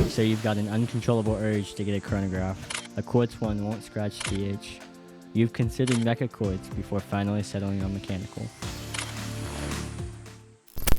So you've got an uncontrollable urge to get a chronograph. A quartz one won't scratch the itch. You've considered mecha quartz before finally settling on mechanical.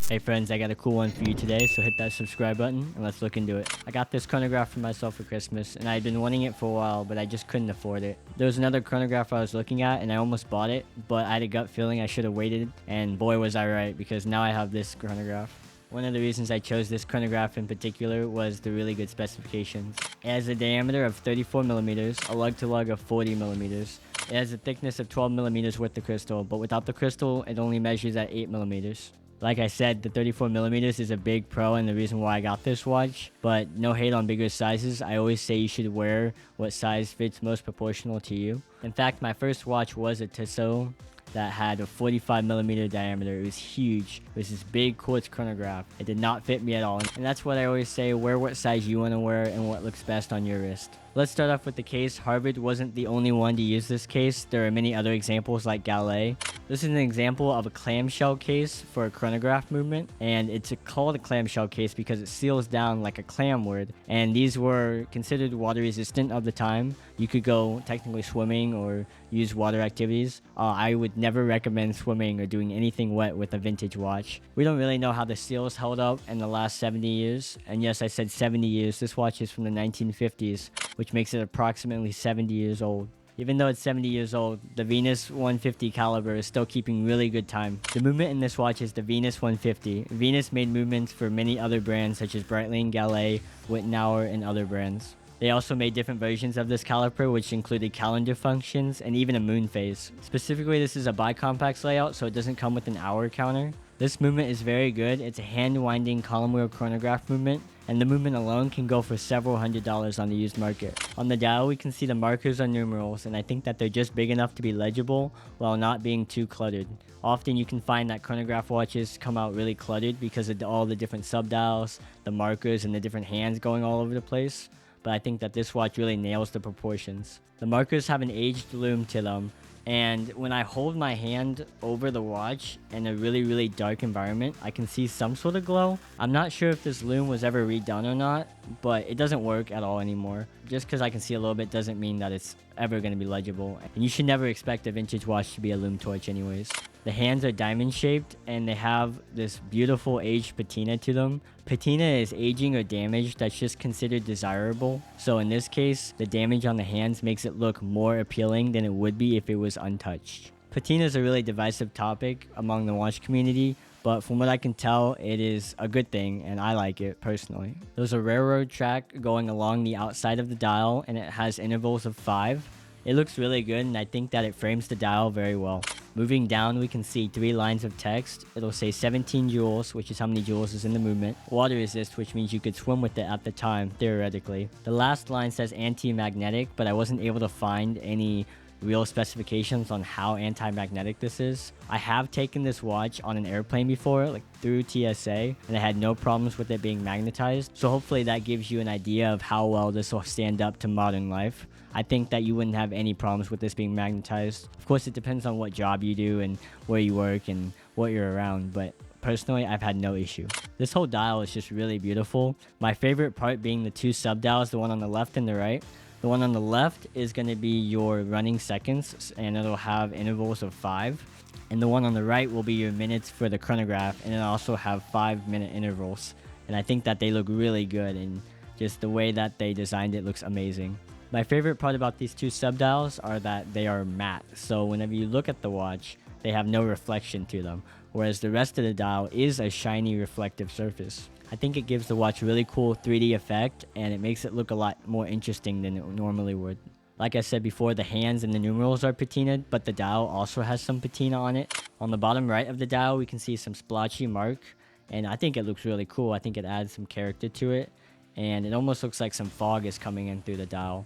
Hey friends, I got a cool one for you today, so hit that subscribe button and let's look into it. I got this chronograph for myself for Christmas, and I had been wanting it for a while, but I just couldn't afford it. There was another chronograph I was looking at, and I almost bought it, but I had a gut feeling I should have waited, and boy was I right, because now I have this chronograph. One of the reasons I chose this chronograph in particular was the really good specifications. It has a diameter of 34 millimeters, a lug-to-lug of 40 millimeters. It has a thickness of 12 millimeters with the crystal, but without the crystal, it only measures at 8 millimeters. Like I said, the 34 millimeters is a big pro and the reason why I got this watch, but no hate on bigger sizes. I always say you should wear what size fits most proportional to you. In fact, my first watch was a Tissot that had a 45 millimeter diameter. It was huge. It was this big quartz chronograph. It did not fit me at all. And that's what I always say, wear what size you want to wear and what looks best on your wrist. Let's start off with the case. Harvard wasn't the only one to use this case. There are many other examples like Gallet. This is an example of a clamshell case for a chronograph movement, and it's called a clamshell case because it seals down like a clam would, and these were considered water resistant of the time. You could go technically swimming or use water activities. I would never recommend swimming or doing anything wet with a vintage watch. We don't really know how the seals held up in the last 70 years, and yes, I said 70 years. This watch is from the 1950s, which makes it approximately 70 years old. Even though it's 70 years old, the Venus 150 caliber is still keeping really good time. The movement in this watch is the Venus 150. Venus made movements for many other brands such as Breitling, Gallet, Wittenauer, and other brands. They also made different versions of this caliper, which included calendar functions and even a moon phase. Specifically, this is a bicompax layout, so it doesn't come with an hour counter. This movement is very good. It's a hand-winding column wheel chronograph movement, and the movement alone can go for several $100s on the used market. On the dial, we can see the markers on numerals, and I think that they're just big enough to be legible while not being too cluttered. Often you can find that chronograph watches come out really cluttered because of all the different subdials, the markers, and the different hands going all over the place. But I think that this watch really nails the proportions. The markers have an aged lume to them, and when I hold my hand over the watch in a really dark environment, I can see some sort of glow. I'm not sure if this lume was ever redone or not, but it doesn't work at all anymore. Just because I can see a little bit doesn't mean that it's ever going to be legible, and you should never expect a vintage watch to be a lume torch anyways. The hands are diamond shaped and they have this beautiful aged patina to them. Patina is aging or damage that's just considered desirable. So in this case, the damage on the hands makes it look more appealing than it would be if it was untouched. Patina is a really divisive topic among the watch community, but from what I can tell, it is a good thing and I like it personally. There's a railroad track going along the outside of the dial and it has intervals of 5. It looks really good and I think that it frames the dial very well. Moving down, we can see 3 lines of text. It'll say 17 joules, which is how many joules is in the movement. Water resist, which means you could swim with it at the time, theoretically. The last line says anti-magnetic, but I wasn't able to find any real specifications on how anti-magnetic this is. I have taken this watch on an airplane before, like through TSA, and I had no problems with it being magnetized. So hopefully that gives you an idea of how well this will stand up to modern life. I think that you wouldn't have any problems with this being magnetized. Of course, it depends on what job you do and where you work and what you're around, but personally, I've had no issue. This whole dial is just really beautiful. My favorite part being the 2 subdials, the one on the left and the right. The one on the left is going to be your running seconds, and it'll have intervals of 5. And the one on the right will be your minutes for the chronograph, and it'll also have 5-minute intervals. And I think that they look really good, and just the way that they designed it looks amazing. My favorite part about these 2 subdials are that they are matte, so whenever you look at the watch, they have no reflection to them, whereas the rest of the dial is a shiny reflective surface. I think it gives the watch a really cool 3D effect, and it makes it look a lot more interesting than it normally would. Like I said before, the hands and the numerals are patinaed, but the dial also has some patina on it. On the bottom right of the dial, we can see some splotchy mark, and I think it looks really cool. I think it adds some character to it, and it almost looks like some fog is coming in through the dial.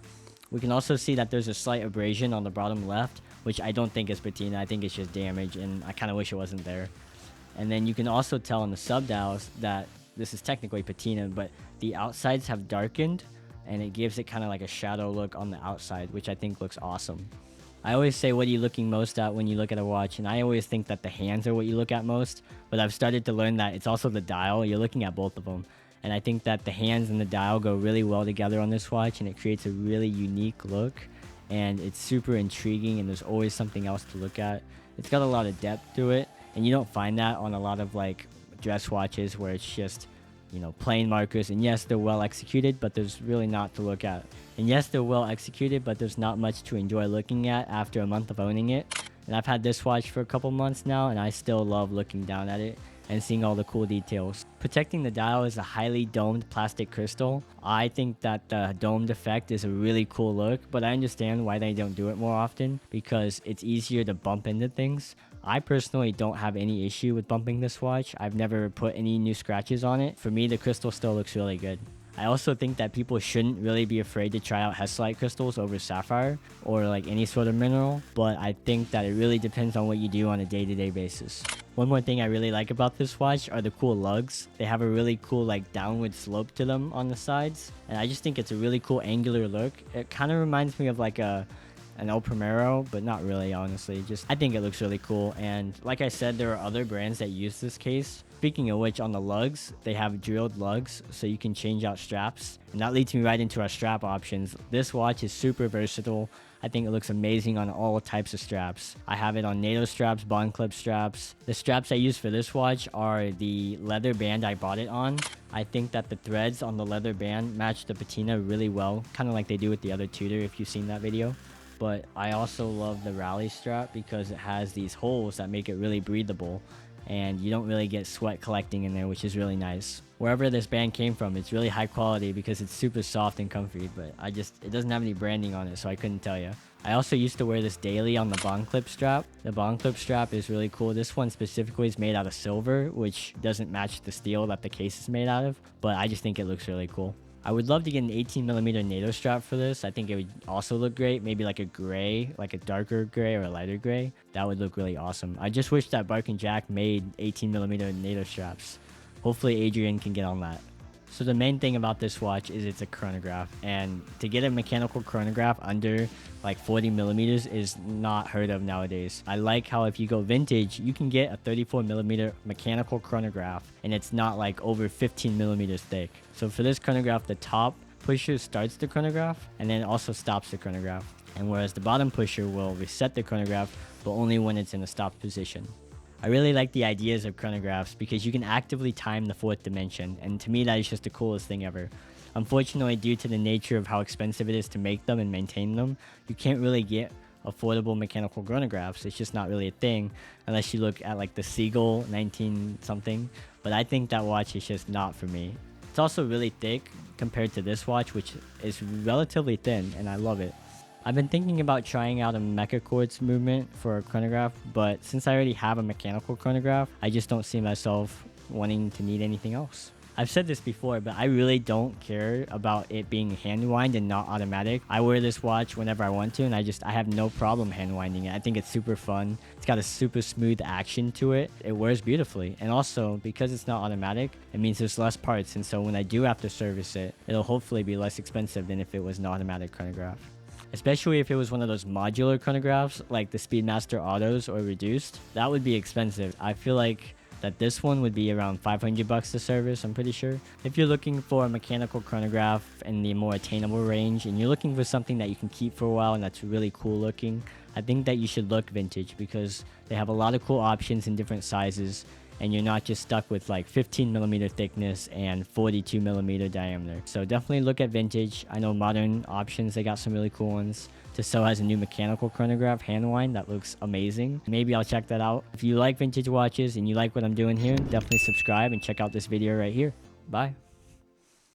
We can also see that there's a slight abrasion on the bottom left, which I don't think is patina. I think it's just damage, and I kind of wish it wasn't there. And then you can also tell on the subdials that this is technically patina, but the outsides have darkened, and it gives it kind of like a shadow look on the outside, which I think looks awesome. I always say, what are you looking most at when you look at a watch? And I always think that the hands are what you look at most, but I've started to learn that it's also the dial. You're looking at both of them. And I think that the hands and the dial go really well together on this watch, and it creates a really unique look. And it's super intriguing, and there's always something else to look at. It's got a lot of depth to it, and you don't find that on a lot of like dress watches where it's just, you know, plain markers. And yes, they're well executed, but there's really not to look at. And yes, they're well executed, but there's not much to enjoy looking at after a month of owning it. And I've had this watch for a couple months now, and I still love looking down at it and seeing all the cool details. Protecting the dial is a highly domed plastic crystal. I think that the domed effect is a really cool look, but I understand why they don't do it more often, because it's easier to bump into things. I personally don't have any issue with bumping this watch. I've never put any new scratches on it. For me, the crystal still looks really good. I also think that people shouldn't really be afraid to try out Hesselite crystals over sapphire or like any sort of mineral, but I think that it really depends on what you do on a day-to-day basis. One more thing I really like about this watch are the cool lugs. They have a really cool like downward slope to them on the sides, and I just think it's a really cool angular look. It kind of reminds me of like an El Primero, but not really, honestly. Just I think it looks really cool. And like I said, there are other brands that use this case. Speaking of which, on the lugs, they have drilled lugs, so you can change out straps. And that leads me right into our strap options. This watch is super versatile. I think it looks amazing on all types of straps. I have it on NATO straps, bond clip straps. The straps I use for this watch are the leather band I bought it on. I think that the threads on the leather band match the patina really well, kind of like they do with the other Tudor if you've seen that video. But I also love the rally strap because it has these holes that make it really breathable, and you don't really get sweat collecting in there, which is really nice. Wherever this band came from, it's really high quality because it's super soft and comfy, but it doesn't have any branding on it, so I couldn't tell you. I also used to wear this daily on the bond clip strap. The bond clip strap is really cool. This one specifically is made out of silver, which doesn't match the steel that the case is made out of, but I just think it looks really cool. I would love to get an 18mm NATO strap for this. I think it would also look great. Maybe like a gray, like a darker gray or a lighter gray. That would look really awesome. I just wish that Bark & Jack made 18mm NATO straps. Hopefully Adrian can get on that. So the main thing about this watch is it's a chronograph, and to get a mechanical chronograph under like 40mm is not heard of nowadays. I like how if you go vintage, you can get a 34mm mechanical chronograph, and it's not like over 15mm thick. So for this chronograph, the top pusher starts the chronograph and then also stops the chronograph, and whereas the bottom pusher will reset the chronograph, but only when it's in a stopped position. I really like the ideas of chronographs because you can actively time the fourth dimension, and to me that is just the coolest thing ever. Unfortunately, due to the nature of how expensive it is to make them and maintain them, you can't really get affordable mechanical chronographs. It's just not really a thing unless you look at like the Seagull 19 something, but I think that watch is just not for me. It's also really thick compared to this watch, which is relatively thin, and I love it. I've been thinking about trying out a mecha quartz movement for a chronograph, but since I already have a mechanical chronograph, I just don't see myself wanting to need anything else. I've said this before, but I really don't care about it being hand wind and not automatic. I wear this watch whenever I want to, and I have no problem hand winding it. I think it's super fun. It's got a super smooth action to it. It wears beautifully. And also, because it's not automatic, it means there's less parts, and so when I do have to service it, it'll hopefully be less expensive than if it was an automatic chronograph. Especially if it was one of those modular chronographs like the Speedmaster Autos or Reduced, that would be expensive. I feel like that this one would be around $500 to service, I'm pretty sure. If you're looking for a mechanical chronograph in the more attainable range, and you're looking for something that you can keep for a while and that's really cool looking, I think that you should look vintage because they have a lot of cool options in different sizes, and you're not just stuck with like 15mm thickness and 42mm diameter. So definitely look at vintage. I know modern options, they got some really cool ones. Tissot has a new mechanical chronograph, hand wind, that looks amazing. Maybe I'll check that out. If you like vintage watches and you like what I'm doing here, definitely subscribe and check out this video right here. Bye.